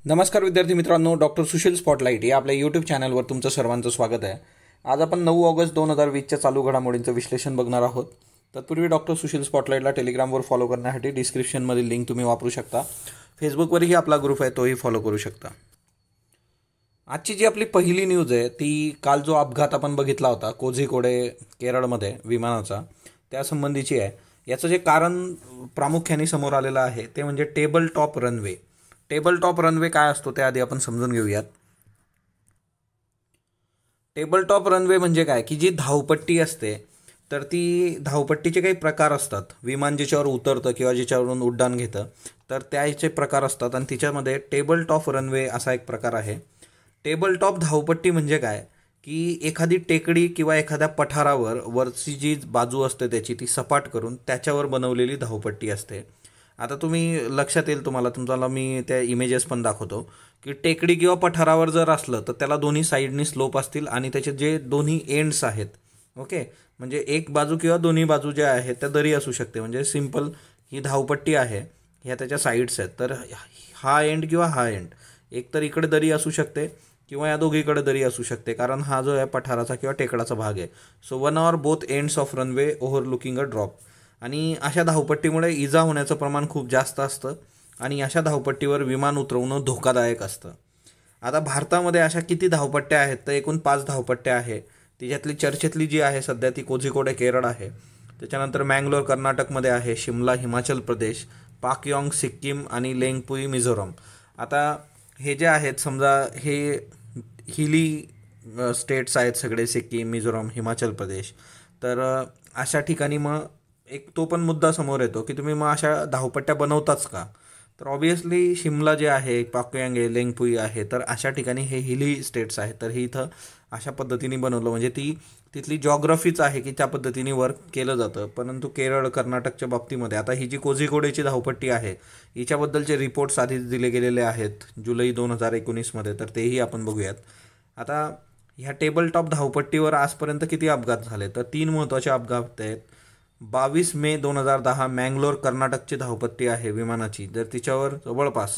नमस्कार विद्यार्थी मित्रांनो, डॉक्टर सुशील स्पॉटलाईट या आपल्या यूट्यूब चॅनलवर तुमचं सर्वांचं स्वागत आहे. आज आपण 9 ऑगस्ट 2020च्या चालू घडामोडींचं विश्लेषण बघणार आहोत. तत्पूर्वी डॉक्टर सुशील स्पॉटलाईटला टेलिग्रामवर फॉलो करण्यासाठी डिस्क्रिप्शनमधील लिंक तुम्ही वापरू शकता. फेसबुकवरही आपला ग्रुप आहे, तोही फॉलो करू शकता. आजची जी आपली पहिली न्यूज आहे ती काल जो अपघात आपण बघितला होता कोझिकोडे केरळमध्ये विमानाचा, त्यासंबंधीची आहे. याचं जे कारण प्रामुख्याने समोर आलेलं आहे ते म्हणजे table top runway. Table top runway काय असतो ते आधी आपण समजून घेऊयात. टेबल टॉप रनवे म्हणजे काय की जी धावपट्टी असते, तर ती धावपट्टीचे काही प्रकार असतात. विमान जिच्यावर उतरतं किंवा जिच्यावरून उड्डाण घेतं तर त्याचे प्रकार असतात आणि तिच्यामध्ये टेबल टॉप रनवे असा एक प्रकार आहे. टेबल टॉप धावपट्टी म्हणजे काय की एखादी टेकडी किंवा एखाद्या पठारावर वरची जी बाजू असते त्याची ती सपाट करून त्याच्यावर बनवलेली धावपट्टी असते. आता तुम्ही लक्षात येईल तुम्हाला मी त्या इमेजेस पण दाखवतो की टेकडी किंवा पठारावर जर असलं तर त्याला दोन्ही साईडनी स्लोप असतील आणि त्याचे जे दोन्ही एंड्स आहेत, ओके, म्हणजे एक बाजू किंवा दोन्ही बाजू ज्या आहेत त्या दरी असू शकते. म्हणजे सिम्पल ही धावपट्टी आहे, ह्या त्याच्या साईड्स आहेत, तर हा एंड किंवा हा एंड एक तर इकडे दरी असू शकते किंवा या दोघीकडे दरी असू शकते, कारण हा जो आहे पठाराचा किंवा टेकडाचा भाग आहे. So one or both ends of runway overlooking a drop. आणि अशा धावपट्टीमुळे इजा होण्याचं प्रमाण खूप जास्त असतं आणि अशा धावपट्टीवर विमान उतरवणं धोकादायक असतं. आता भारतामध्ये अशा किती धावपट्ट्या आहेत तर एकूण 5 धावपट्ट्या आहे. तिच्यातली चर्चेतली जी आहे सध्या ती कोझिकोडे केरळ आहे. त्याच्यानंतर मँगलोर कर्नाटकमध्ये आहे, शिमला हिमाचल प्रदेश, पाकयॉंग सिक्कीम आणि लेंगपुई मिझोरम. आता हे जे आहेत समजा हे हिली स्टेट्स आहेत सगळे, सिक्कीम, मिझोरम, हिमाचल प्रदेश. तर अशा ठिकाणी मग एक तो पण मुद्दा समोर येतो की तुम्ही मग अशा धावपट्ट्या बनवताच का. तर ऑब्व्हियसली शिमला जे आहे, पाकयांग आहे, लेंगपुई आहे, तर अशा ठिकाणी हे हिली स्टेट्स आहेत. तर ही इथं अशा पद्धतीने बनवलं म्हणजे तिथली जॉग्रफीच आहे की त्या पद्धतीने वर्क केलं जातं. परंतु केरळ कर्नाटकच्या बाबतीमध्ये आता ही जी कोझिकोडेची धावपट्टी आहे हिच्याबद्दलचे रिपोर्ट्स आधीच दिले गेलेले आहेत जुलै 2019मध्ये, तर तेही आपण बघूयात. आता ह्या टेबल टॉप धावपट्टीवर आजपर्यंत किती अपघात झाले तर 3 महत्त्वाचे अपघात आहेत. 22 मे 2010 मँगलोर कर्नाटकची धावपट्टी आहे विमानाची, तर तिच्यावर जवळपास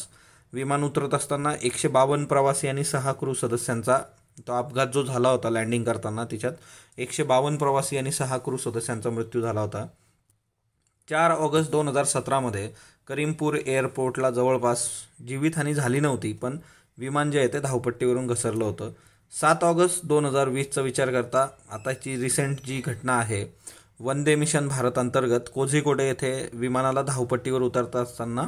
विमान उतरत असताना 152 प्रवासी आणि 6 क्रू सदस्यांचा तो अपघात जो झाला होता लँडिंग करताना, तिच्यात 152 प्रवासी आणि 6 क्रू सदस्यांचा मृत्यू झाला होता. 4 ऑगस्ट 2017मध्ये करीमपूर एअरपोर्टला जवळपास जीवितहानी झाली नव्हती, पण विमान जे आहे ते धावपट्टीवरून घसरलं होतं. 7 ऑगस्ट 2020चा विचार करता आताची रिसेंट जी घटना आहे, वंदे मिशन भारत अंतर्गत कोझिकोडे येथे विमानाला धावपट्टीवर उतरत असताना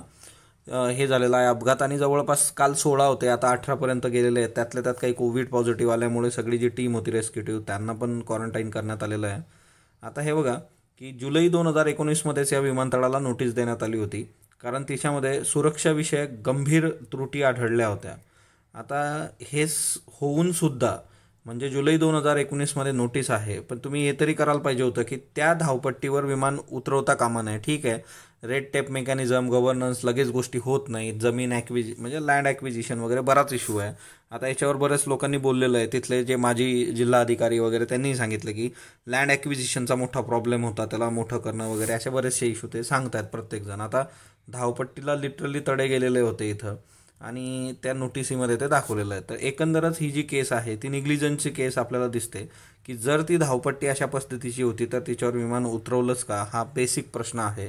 हे झालेलं आहे अपघात आणि जवळपास काल 16 होते, आता 18पर्यंत गेलेले आहेत. त्यातल्या त्यात काही कोविड पॉझिटिव्ह आल्यामुळे सगळी जी टीम होती रेस्क्यू टीम त्यांना पण क्वारंटाईन करण्यात आलेलं आहे. आता हे बघा की जुलै 2019मध्येच या विमानतळाला नोटीस देण्यात आली होती कारण तिच्यामध्ये सुरक्षाविषयक गंभीर त्रुटी आढळल्या होत्या. आता हे होऊन सुद्धा म्हणजे जुलै 2019मध्ये नोटीस आहे, पण तुम्ही हे तरी करायला पाहिजे होतं की त्या धावपट्टीवर विमान उतरवता कामा नये. ठीक आहे, रेड टेप मेकॅनिझम, गव्हर्नन्स, लगेच गोष्टी होत नाहीत, जमीन म्हणजे लँड ॲक्विजिशन वगैरे बराच इश्यू आहे. आता याच्यावर बऱ्याच लोकांनी बोललेलं आहे. तिथले जे माजी जिल्हा अधिकारी वगैरे त्यांनी सांगितलं की लँड ॲक्विजिशनचा मोठा प्रॉब्लेम होता, त्याला मोठं करणं वगैरे असे बरेचसे इश्यू ते सांगतात प्रत्येकजण. आता धावपट्टीला लिटरली तडे गेलेले होते इथं आणि त्या नोटिसीमध्ये ते दाखवलेलं आहे. तर एकंदरच ही जी केस आहे ती निग्लिजन्सची केस आपल्याला दिसते की जर ती धावपट्टी अशा पद्धतीची होती तर तिच्यावर विमान उतरवलंच का, हा बेसिक प्रश्न आहे.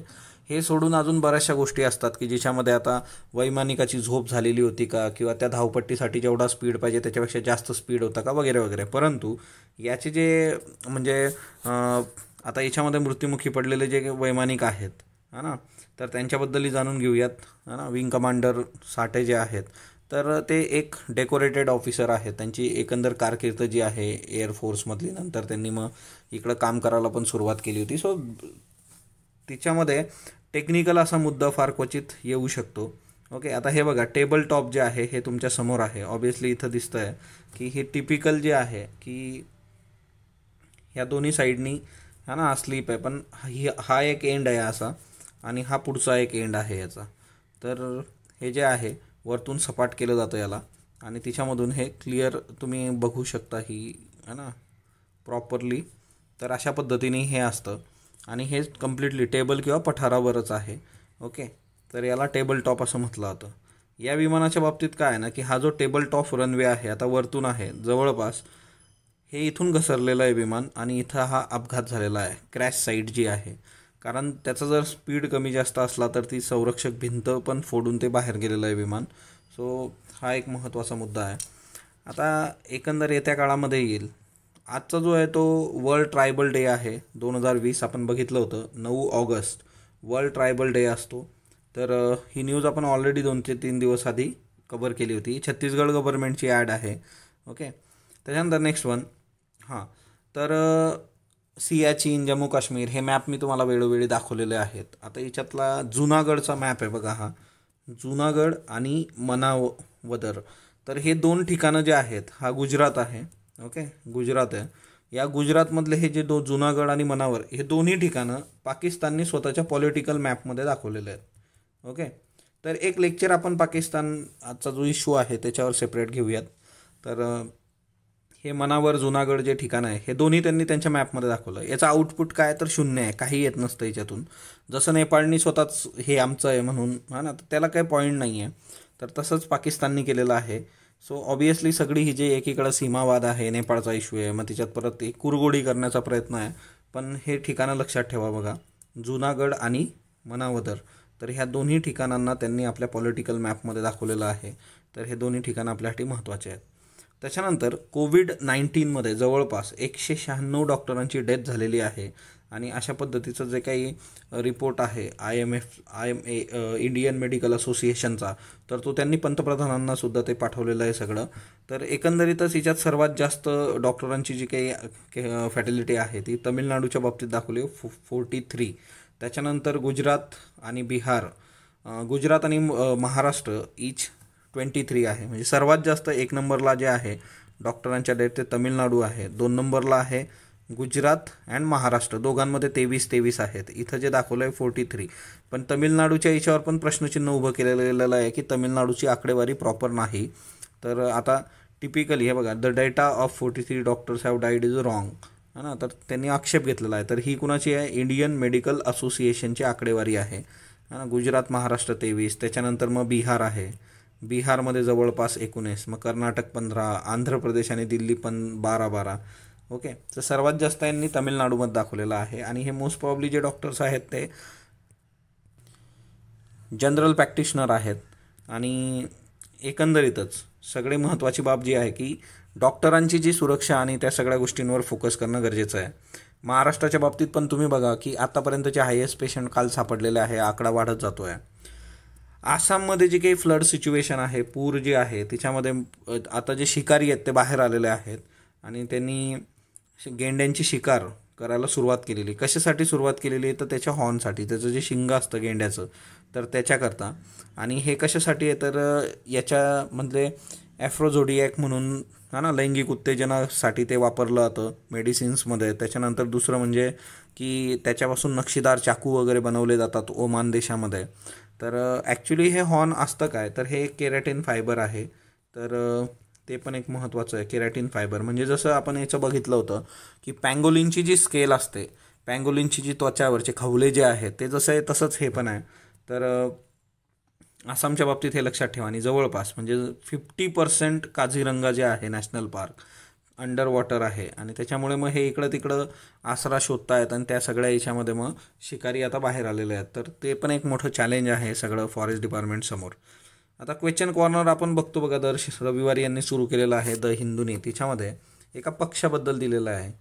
हे सोडून अजून बऱ्याचशा गोष्टी असतात की जिच्यामध्ये आता वैमानिकाची झोप झालेली होती का, किंवा त्या धावपट्टीसाठी जेवढा स्पीड पाहिजे त्याच्यापेक्षा जास्त स्पीड होता का वगैरे वगैरे. परंतु याचे जे म्हणजे आता याच्यामध्ये मृत्युमुखी पडलेले जे वैमानिक आहेत है ना, तर त्यांच्याबद्दलही जाणून घेऊयात है ना. विंग कमांडर साठे जे आहेत तर ते एक डेकोरेटेड ऑफिसर आहेत. त्यांची एकंदर कारकीर्द जी आहे एअरफोर्समधली, नंतर त्यांनी मग इकडं काम करायला पण सुरुवात केली होती. सो तिच्यामध्ये टेक्निकल असा मुद्दा फार क्वचित येऊ शकतो. ओके, आता हे बघा टेबल टॉप जे आहे हे तुमच्या समोर आहे. ऑब्व्हियसली इथं दिसतं आहे की हे टिपिकल जे आहे की ह्या दोन्ही साईडनी हा ना स्लीप आहे, पण हा एक एंड आहे असा आणि हा पुढचा एक एंड आहे याचा. तर हे जे आहे वरतून सपाट केलं जातं याला आणि तिच्यामधून हे क्लिअर तुम्ही बघू शकता ही है ना प्रॉपरली. तर अशा पद्धतीने हे असतं आणि हे कम्प्लिटली टेबल किंवा पठारावरच आहे. ओके, तर याला टेबल टॉप असं म्हटलं जातं. या विमानाच्या बाबतीत काय आहे ना की हा जो टेबल टॉप रनवे आहे आता वरतून आहे जवळपास, हे इथून घसरलेलं आहे विमान आणि इथं हा अपघात झालेला आहे, क्रॅश साईट जी आहे. कारण त्याचा जर स्पीड कमी जास्त असला तर ती संरक्षक भिंत पण फोडून ते बाहेर गेलेलं आहे विमान. सो हा एक महत्त्वाचा मुद्दा आहे. आता एकंदर येत्या काळामध्ये येईल. आजचा जो आहे तो वर्ल्ड ट्रायबल डे आहे 2020. आपण बघितलं होतं 9 ऑगस्ट वर्ल्ड ट्रायबल डे असतो. तर ही न्यूज आपण ऑलरेडी 2 ते 3 दिवस आधी कव्हर केली होती. छत्तीसगड गव्हर्नमेंटची ॲड आहे. ओके, त्याच्यानंतर नेक्स्ट वन. हां, तर सियाचीन, जम्मू काश्मीर हे मॅप मी तुम्हाला वेळोवेळी दाखवलेले आहेत. आता याच्यातला जुनागडचा मॅप आहे बघा, हा जुनागड आणि मनावदर. तर हे 2 ठिकाणं जे आहेत, हा गुजरात आहे. ओके, गुजरात आहे. या गुजरातमधले हे जे जुनागड आणि मनावर हे दोन्ही ठिकाणं पाकिस्तानने स्वतःच्या पॉलिटिकल मॅपमध्ये दाखवलेले आहेत. ओके, तर एक लेक्चर आपण पाकिस्तान आजचा जो इश्यू आहे त्याच्यावर सेपरेट घेऊयात. तर हे मनावर जुनागड जे ठिकाण आहे हे दोन्ही त्यांनी त्यांच्या मॅपमध्ये दाखवलं. याचा आउटपुट काय तर 0 आहे, काही येत नसतं याच्यातून. जसं नेपाळनी स्वतःच हे आमचं आहे म्हणून, हा ना, तर त्याला काही पॉईंट नाही आहे. तर तसंच पाकिस्ताननी केलेलं आहे. सो ऑब्वियसली सगळी ही जे एकीकडं सीमावाद आहे, नेपाळचा इश्यू आहे, मग त्याच्यात परत एक कुरगोडी करण्याचा प्रयत्न आहे. पण हे ठिकाणं लक्षात ठेवा बघा, जुनागड आणि मनावदर. तर ह्या दोन्ही ठिकाणांना त्यांनी आपल्या पॉलिटिकल मॅपमध्ये दाखवलेलं आहे. तर हे दोन्ही ठिकाणं आपल्यासाठी महत्त्वाचे आहेत. त्याच्यानंतर कोविड-19मध्ये जवळपास 196 डॉक्टरांची डेथ झालेली आहे. आणि अशा पद्धतीचं जे काही रिपोर्ट आहे IMA इंडियन मेडिकल असोसिएशनचा, तर तो त्यांनी पंतप्रधानांना सुद्धा ते पाठवलेलं आहे सगळं. तर एकंदरीतच याच्यात सर्वात जास्त डॉक्टरांची जी काही फॅटिलिटी आहे ती तमिळनाडूच्या बाबतीत दाखवली 43. त्याच्यानंतर गुजरात आणि बिहार, गुजरात आणि महाराष्ट्र इच 23 आहे. म्हणजे सर्वात जास्त 1 नंबरला जे आहे डॉक्टरांच्या डेथ ते तमिळनाडू आहे. 2 नंबरला आहे गुजरात अँड महाराष्ट्र, दोघांमध्ये 23 आहेत. इथं जे दाखवलं आहे 43. पण तमिळनाडूच्या याच्यावर पण प्रश्नचिन्ह उभं केलेलं गेलेलं आहे की तमिळनाडूची आकडेवारी प्रॉपर नाही. तर आता टिपिकली हे बघा, the data of 43 doctors have died is wrong, है ना. तर त्यांनी आक्षेप घेतलेला आहे. तर ही कुणाची आहे? इंडियन मेडिकल असोसिएशनची आकडेवारी आहे, है ना. गुजरात महाराष्ट्र 23, त्याच्यानंतर मग बिहार आहे, बिहारमध्ये जवळपास 19, मग कर्नाटक 15, आंध्र प्रदेश आणि दिल्ली पण 12. ओके, तर सर्वात जास्त यांनी तमिळनाडूमध्ये दाखवलेलं आहे. आणि हे मोस्ट प्रॉब्ली जे डॉक्टर्स आहेत ते जनरल प्रॅक्टिशनर आहेत. आणि एकंदरीतच सगळे महत्त्वाची बाब जी आहे की डॉक्टरांची जी सुरक्षा आणि त्या सगळ्या गोष्टींवर फोकस करणं गरजेचं आहे. महाराष्ट्राच्या बाबतीत पण तुम्ही बघा की आतापर्यंतचे हायेस्ट पेशंट काल सापडलेले आहे, आकडा वाढत जातो आहे. आसाममध्ये जी काही फ्लड सिच्युएशन आहे, पूर जे आहे, त्याच्यामध्ये आता जे शिकारी आहेत ते बाहेर आलेले आहेत आणि त्यांनी गेंड्यांची शिकार करायला सुरुवात केलेली. कशासाठी सुरुवात केलेली तर त्याच्या हॉर्नसाठी, त्याचं जे शिंग असतं गेंड्याचं, तर त्याच्याकरता. आणि हे कशासाठी आहे तर याच्यामधले ॲफ्रोझोडियाक म्हणून, हा ना, लैंगिक उत्तेजनासाठी ते वापरलं जातं मेडिसिन्समध्ये. त्याच्यानंतर दुसरं म्हणजे की त्याच्यापासून नक्षीदार चाकू वगैरे बनवले जातात ओमान देशामध्ये. तर ॲक्च्युली हे हॉर्न असतं काय तर हे केरॅटिन फायबर आहे. तर ते पण एक महत्त्वाचं आहे. केरॅटिन फायबर म्हणजे जसं आपण याचं बघितलं होतं की पँगोलिनची जी स्केल असते, पँगोलिनची जी त्वचावरचे खवले जे आहेत ते जसं आहे तसंच हे पण आहे. तर आसामच्या बाबतीत हे लक्षात ठेवा. आणि जवळपास म्हणजे 50% काझीरंगा जे आहे नॅशनल पार्क अंडर वॉटर आहे. आणि त्याच्यामुळे मग हे इकडं तिकडं आसरा शोधतायत आणि त्या सगळ्या याच्यामध्ये मग शिकारी आता बाहेर आलेले आहेत. तर ते पण एक मोठं चॅलेंज आहे सगळं फॉरेस्ट डिपार्टमेंटसमोर. आता क्वेश्चन कॉर्नर आपण बघतो बघा, दर रविवारी यांनी सुरू केलेलं आहे द हिंदूने. तिच्यामध्ये एका पक्षाबद्दल दिलेलं आहे,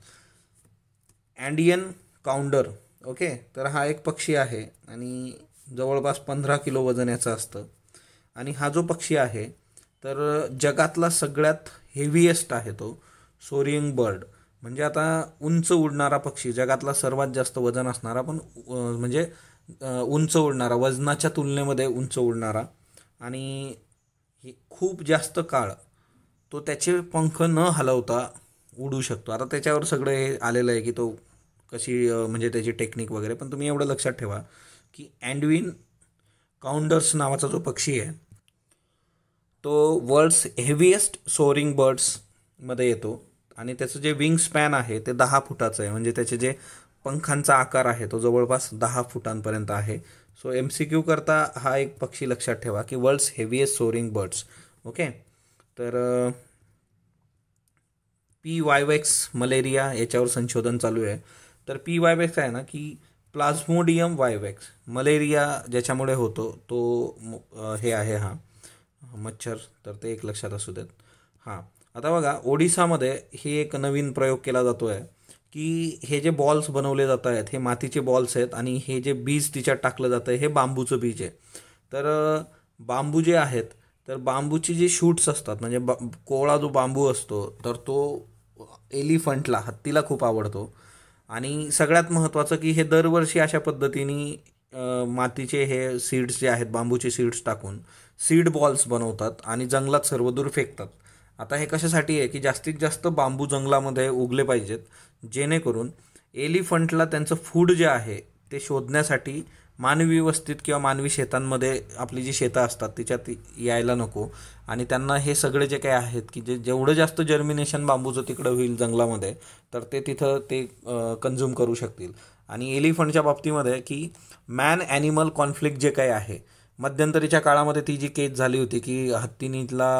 अँडियन काउंडर. ओके, तर हा एक पक्षी आहे आणि जवळपास 15 किलो वजन याचं असतं. आणि हा जो पक्षी आहे तर जगातला सगळ्यात हेवीएस्ट आहे तो सोरिंग बर्ड. म्हणजे आता उंच उडणारा पक्षी, जगातला सर्वात जास्त वजन असणारा, पण म्हणजे उंच उडणारा, वजनाच्या तुलनेमध्ये उंच उडणारा. आणि खूप जास्त काळ तो त्याचे पंख न हलवता उडू शकतो. आता त्याच्यावर सगळं हे आलेलं आहे की तो कशी म्हणजे त्याची टेक्निक वगैरे. पण तुम्ही एवढं लक्षात ठेवा की अँडविन काउंडर्स नावाचा जो पक्षी आहे तो वर्ल्ड्स हेवीएस्ट सोअरिंग बर्ड्समध्ये येतो. आणि त्याचं जे विंग स्पॅन आहे ते 10 फुटाचं आहे. म्हणजे त्याचे जे पंखांचा आकार आहे तो जवळपास 10 फुटांपर्यंत आहे. सो MCQ करता हा एक पक्षी लक्षात ठेवा की वर्ल्ड्स हेवीएस्ट सोअरिंग बर्ड्स. ओके. तर PYVEX मलेरिया याच्यावर संशोधन चालू आहे. तर PYVEX आहे ना की प्लाझ्मोडियम वायवॅक्स मलेरिया ज्याच्यामुळे होतो तो हे आहे हा मच्छर. तर ते एक लक्षात असू देत. हां, आता बघा ओडिसामध्ये हे एक नवीन प्रयोग केला जातो आहे की हे जे बॉल्स बनवले जात आहेत हे मातीचे बॉल्स आहेत आणि हे जे बीज तिच्यात टाकलं जातं आहे हे बांबूचं बीज आहे. तर बांबू जे आहेत तर बांबूची जी शूट्स असतात म्हणजे कोवळा जो बांबू असतो तर तो एलिफंटला हत्तीला खूप आवडतो. आणि सगळ्यात महत्त्वाचं की हे दरवर्षी अशा पद्धतीने मातीचे हे सीड्स जे आहेत बांबूचे सीड्स टाकून सीड बॉल्स बनवतात आणि जंगलात सर्वदूर फेकतात. आता हे कशासाठी आहे की जास्तीत जास्त बांबू जंगलामध्ये उगले पाहिजेत जेणेकरून एलिफंटला त्यांचं फूड जे आहे ते शोधण्यासाठी मानवी वस्तीत किंवा मानवी शेतांमध्ये आपली जी शेतं असतात तिच्यात यायला नको. आणि त्यांना हे सगळे जे काही आहेत की जेवढं जास्त जर्मिनेशन बांबूचं तिकडं होईल जंगलामध्ये तर ते तिथं ते कन्झ्युम करू शकतील. आणि एलिफंटच्या बाबतीमध्ये की मॅन ॲनिमल कॉन्फ्लिक्ट जे काही आहे मध्यंतरीच्या काळामध्ये ती जी केस झाली होती की हत्तीनी तिला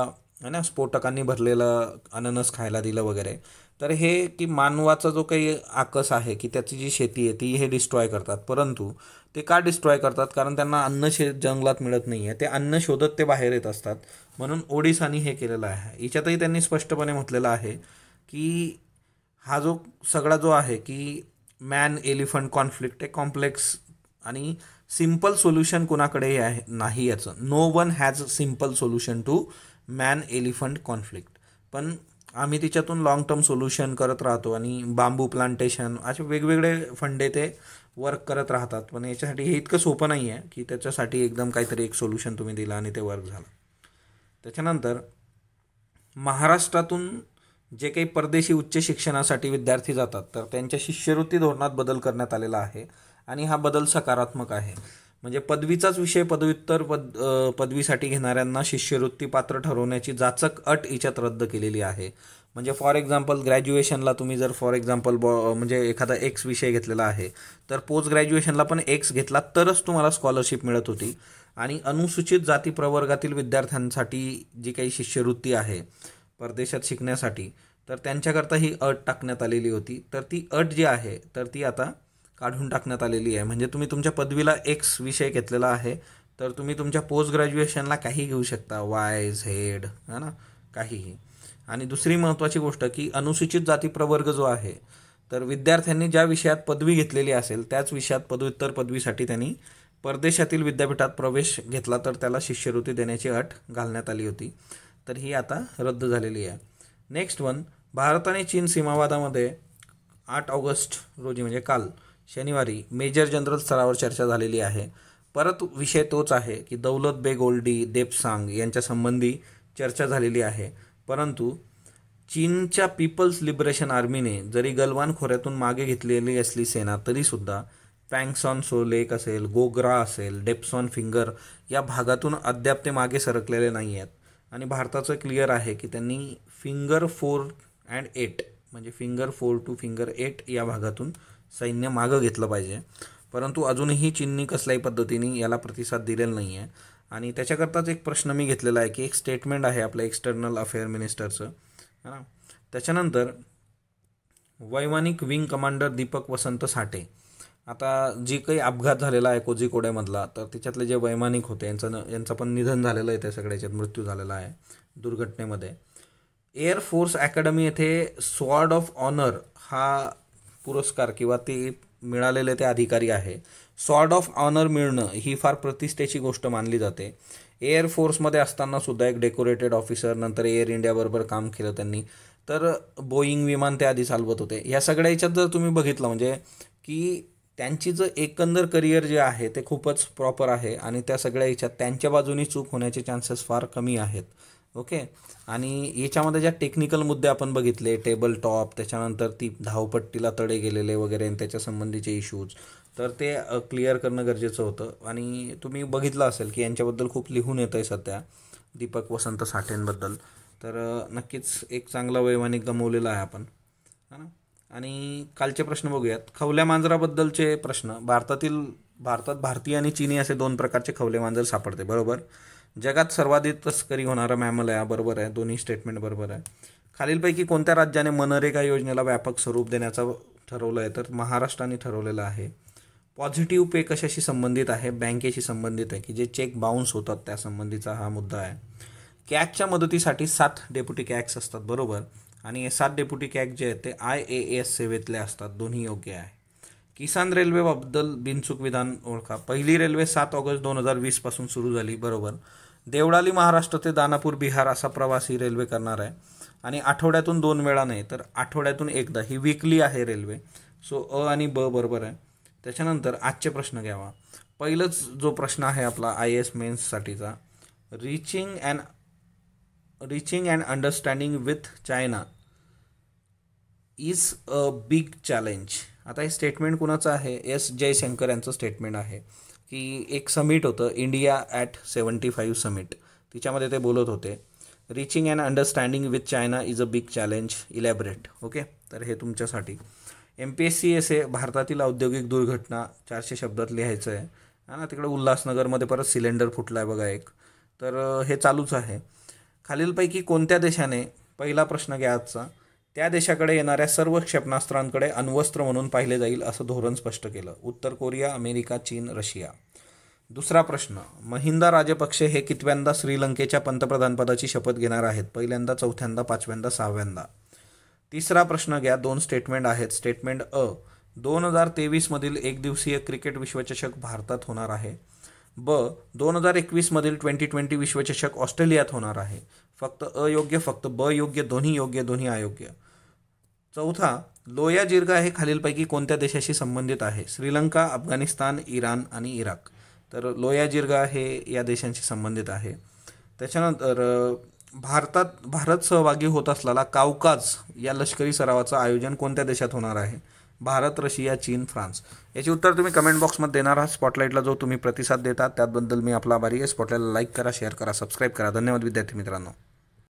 है ना स्फोटकांनी भरलेलं अननस खायला दिलं वगैरे. तर हे की मानवाचा जो काही आकस आहे की त्याची जी शेती आहे ती हे डिस्ट्रॉय करतात. परंतु ते का डिस्ट्रॉय करतात कारण त्यांना अन्न जंगलात मिळत नाही आहे. ते अन्न शोधत ते बाहेर येत असतात. म्हणून ओडिसानी हे केलेलं आहे. याच्यातही त्यांनी स्पष्टपणे म्हटलेलं आहे की हा जो सगळा जो आहे की मॅन एलिफंट कॉन्फ्लिक्ट हे कॉम्प्लेक्स आणि सिम्पल सोल्युशन कुणाकडेही आहे नाही याचं. No one has simple solution to man elephant conflict. पण आम्ही तिच्यातून लॉंग टर्म सोल्युशन करत राहतो आणि बांबू प्लांटेशन असे वेगवेगळे फंडे ते वर्क करत राहतात. पण याच्यासाठी हे इतकं सोपं नाही आहे की त्याच्यासाठी एकदम काहीतरी एक सोल्युशन तुम्ही दिलं आणि ते वर्क झालं. त्याच्यानंतर महाराष्ट्रातून जे काही परदेशी उच्च शिक्षणासाठी विद्यार्थी जातात तर त्यांच्या शिष्यवृत्ती धोरणात बदल करण्यात आलेला आहे आणि हा बदल सकारात्मक आहे. म्हणजे पदवीचाच विषय पदव्युत्तर पदवीसाठी घेणाऱ्यांना शिष्यवृत्ती पात्र ठरवण्याची जाचक अट याच्यात रद्द केलेली आहे. म्हणजे फॉर एक्झाम्पल ग्रॅज्युएशनला तुम्ही जर फॉर एक्झाम्पल म्हणजे एखादा एक्स विषय घेतलेला आहे तर पोस्ट ग्रॅज्युएशनला पण एक्स घेतला तरच तुम्हाला स्कॉलरशिप मिळत होती. आणि अनुसूचित जाती प्रवर्गातील विद्यार्थ्यांसाठी जी काही शिष्यवृत्ती आहे परदेशात शिकण्यासाठी तर त्यांच्याकरता ही अट टाकण्यात आलेली होती. तर ती अट जी आहे तर ती आता काढून टाकण्यात आलेली आहे. म्हणजे तुम्ही तुमच्या पदवीला एक्स विषय घेतलेला आहे तर तुम्ही तुमच्या पोस्ट ग्रॅज्युएशनला काही घेऊ शकता वाय झेड है ना काहीही. आणि दुसरी महत्त्वाची गोष्ट की अनुसूचित जाती प्रवर्ग जो आहे तर विद्यार्थ्यांनी ज्या विषयात पदवी घेतलेली असेल त्याच विषयात पदव्युत्तर पदवीसाठी त्यांनी परदेशातील विद्यापीठात प्रवेश घेतला तर त्याला शिष्यवृत्ती देण्याची अट घालण्यात आली होती. तर ही आता रद्द झालेली आहे. नेक्स्ट वन, भारत आणि चीन सीमावादामध्ये 8 ऑगस्ट रोजी म्हणजे काल शनिवारी मेजर जनरल स्तरावर चर्चा झालेली आहे. परत विषय तोच आहे की दौलत बेग ओल्डी देप्सांग यांच्या संबंधी चर्चा झालेली आहे. परंतु चीनच्या पीपल्स लिबरेशन आर्मीने जरी गलवान खोऱ्यातून मागे घेतलेली असली सेना तरीसुद्धा पँगसॉन सो लेक असेल गोग्रा असेल डेप्सॉन फिंगर या भागातून अद्याप ते मागे सरकलेले नाही आहेत. आणि भारताचं क्लिअर आहे की त्यांनी फिंगर 4 and 8 म्हणजे फिंगर 4 to फिंगर 8 या भागातून सैन्य मागं घेतलं पाहिजे. परंतु अजूनही चीननी कसल्याही पद्धतीने याला प्रतिसाद दिलेला नाही आहे. आणि त्याच्याकरताच एक प्रश्न मी घेतलेला आहे की एक स्टेटमेंट आहे आपल्या एक्सटर्नल अफेअर मिनिस्टरचं है ना. त्याच्यानंतर वैमानिक विंग कमांडर दीपक वसंत साठे, आता जी काही अपघात झालेला आहे कोझिकोडेमधला तर त्याच्यातले जे वैमानिक होते यांचं पण निधन झालेलं आहे. त्या सगळ्याच्यात मृत्यू झालेला आहे दुर्घटनेमध्ये. एअरफोर्स अकॅडमी येथे स्वॉर्ड ऑफ ऑनर हा पुरस्कार किंवा ते मिळालेले ते अधिकारी आहे. स्वॉर्ड ऑफ ऑनर मिळणं ही फार प्रतिष्ठेची गोष्ट मानली जाते. एअरफोर्समध्ये असताना सुद्धा एक डेकोरेटेड ऑफिसर, नंतर एअर इंडियाबरोबर काम केलं त्यांनी. तर बोईंग विमान ते आधी चालवत होते. ह्या सगळ्या याच्यात जर तुम्ही बघितलं म्हणजे की त्यांची जर एकंदर करिअर जे आहे ते खूपच प्रॉपर आहे आणि त्या सगळ्या याच्यात त्यांच्या बाजूनी चूक होण्याचे चान्सेस फार कमी आहेत. ओके. आणि याच्यामध्ये ज्या टेक्निकल मुद्दे आपण बघितले टेबल टॉप, त्याच्यानंतर ती धावपट्टीला तडे गेलेले वगैरे आणि त्याच्या संबंधीचे इश्यूज तर ते क्लिअर करणं गरजेचं होतं. आणि तुम्ही बघितलं असेल की यांच्याबद्दल खूप लिहून येतं आहे सध्या दीपक वसंत साठेंबद्दल. तर नक्कीच एक चांगला वैमानिक गमावलेला आहे आपण है ना. आणि कालचे प्रश्न बघूयात. खवल्या मांजराबद्दलचे प्रश्न. भारतात भारतीय आणि चीनी असे दोन प्रकारचे खवले मांजर सापडते, बरोबर. जगात सर्वाधिक तस्करी होणारा मॅमल आहे, बरोबर आहे. दोन्ही स्टेटमेंट बरोबर आहे. खालीलपैकी कोणत्या राज्याने मनरेगा योजनेला व्यापक स्वरूप देण्याचं ठरवलं आहे? तर महाराष्ट्राने ठरवलेलं आहे. पॉझिटिव्ह पे कशाशी संबंधित आहे? बँकेशी संबंधित आहे, की जे चेक बाउन्स होतात त्या संबंधीचा हा मुद्दा आहे. कॅगच्या मदतीसाठी 7 डेप्युटी कॅग्स असतात, बरोबर. आणि हे 7 डेप्युटी कॅग जे आहेत ते IAS सेवेतले असतात, दोन्ही योग्य आहे. किसान रेल्वेबद्दल बिनचूक विधान ओळखा. पहिली रेल्वे 7 ऑगस्ट 2020 पासून सुरू झाली, बरोबर. देवळाली महाराष्ट्र ते दानापूर बिहार असा प्रवास ही रेल्वे करणार आहे. आणि आठवड्यातून 2 वेळा नाही तर आठवड्यातून एकदा, ही वीकली आहे रेल्वे. सो अ आणि ब बरोबर आहे. त्याच्यानंतर आजचे प्रश्न घ्यावा. पहिलंच जो प्रश्न आहे आपला IAS मेन्ससाठीचा, reaching and understanding with China is a big challenge. आता हे स्टेटमेंट कुणाचं आहे? S जयशंकर यांचं स्टेटमेंट आहे, की एक समिट होतं इंडिया ॲट 75 समिट, तिच्यामध्ये ते बोलत होते. Reaching and understanding with China is a big challenge, elaborate. Okay, तर हे तुमच्यासाठी. MPSC भारतातील औद्योगिक दुर्घटना 400 शब्दात लिहायचं आहे. ना तिकडे उल्हासनगरमध्ये परत सिलेंडर फुटला आहे बघा एक, तर हे चालूच आहे. खालीलपैकी कोणत्या देशाने, पहिला प्रश्न घ्या आजचा, त्या देशाकडे येणाऱ्या सर्व क्षेपणास्त्रांकडे अण्वस्त्र म्हणून पाहिले जाईल असं धोरण स्पष्ट केलं? उत्तर कोरिया, अमेरिका, चीन, रशिया. दुसरा प्रश्न, महिंदा राजपक्षे हे कितव्यांदा श्रीलंकेच्या पंतप्रधानपदाची शपथ घेणार आहेत? पहिल्यांदा, चौथ्यांदा, पाचव्यांदा, सहाव्यांदा. तिसरा प्रश्न घ्या, 2 स्टेटमेंट आहेत. स्टेटमेंट अ, 2023 मधील एक दिवसीय क्रिकेट विश्वचषक भारतात होणार आहे. ब, 2021 मधील T20 विश्वचषक ऑस्ट्रेलियात होणार आहे. फक्त अ योग्य, फक्त ब योग्य, दोन्ही योग्य, दोन्ही अयोग्य. चौथा, लोया जिर्गा हे खालीलपैकी कोणत्या देशाशी संबंधित आहे? श्रीलंका, अफगाणिस्तान, इराण आणि इराक. तर लोया जिर्गा हे या देशांशी संबंधित आहे. त्याच्यानंतर भारत सहभागी होत असलेला कावकाज या लष्करी सरावाचं आयोजन कोणत्या देशात होणार आहे? भारत, रशिया, चीन, फ्रान्स. याची उत्तर तुम्ही कमेंट बॉक्समध्ये देणार आहात. स्पॉटलाईटला जो तुम्ही प्रतिसाद देतात त्याबद्दल मी आपला आभारी आहे. स्पॉटलाईटला लाईक करा, शेअर करा, सबस्क्राईब करा. धन्यवाद विद्यार्थी मित्रांनो.